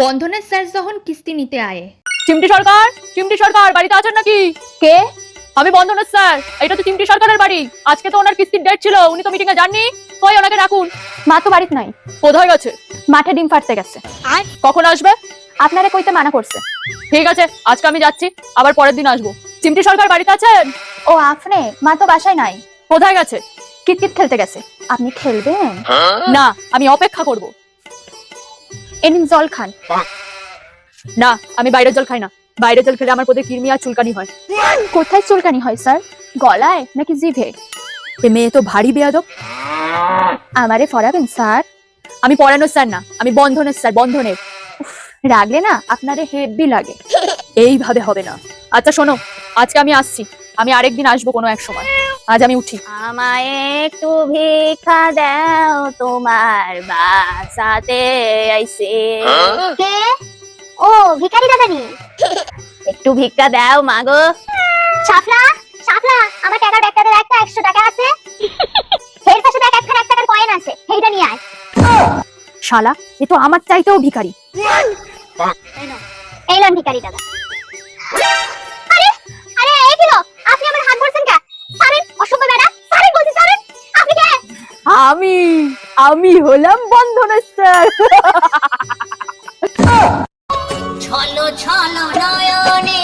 বন্ধনের স্যার যখন কিস্তি নিতে আয়ে। চিমটি সরকার বাড়িতে আছেন নাকি? কে? আমি বন্ধনের স্যার। এটা তো চিমটি সরকারের বাড়ি। আজকে তো ওনার কিস্তির ডেট ছিল, উনি তো মিটিং এ যাননি। কই ওনাকে রাখুন। মা তো বাড়িতে নাই, কোথায় গেছে? মাঠে ডিম ফাটতে গেছে। কখন আসবে? আপনারে কইতে মানা করছে। ঠিক আছে, আজকে আমি যাচ্ছি, আবার পরের দিন আসবো। চিমটি সরকার বাড়িতে আছেন? ও আপনি? মা তো বাসায় নাই, কোথায় গেছে? কিতকিত খেলতে গেছে। আপনি খেলবেন? না, আমি অপেক্ষা করব। এনিন জল খান। না, আমি বাইরের জল খাই না। বাইরের জল খেলে আমার প্রতি কৃমি আর চুলকানি হয়। কোথায় চুলকানি হয় স্যার? গলায় নাকি জিভে? এ মেয়ে তো ভারী বেয়াদব। আমারে ফরাবেন স্যার? আমি পড়ানোর স্যার না, আমি বন্ধনের স্যার, বন্ধনের। রাগলে না আপনারে হেব্বি লাগে। এইভাবে হবে না। আচ্ছা শোনো, আজকে আমি আসছি, আমি আরেকদিন আসবো কোনো এক সময়। আজ আমি উঠি। আমায় একটু ভিক্ষা দাও, তোমার বাসাতে আইছে। কে? ও ভিখারি দাদানি। একটু ভিক্ষা দাও মাগো। শাফলা, শাফলা, আমার টাকার ব্যাগটাতে একটা 100 টাকা আছে। এর পাশে দেখ একখানা 1 টাকার কয়েন আছে, এইটা নিয়ে আয়। শালা, এ তো আমার চাইতেও ভিখারি। এই লন ভিখারি দাদা। আরে আরে এই কি গো? আপনি আমার হাত ধরছেন কে? সারেন, অসভ্য বেটা। সারেন বলছি, সারেন। আপনি কে? আমি হলাম বন্ধনের স্যার। ছলো ছলো নয়নে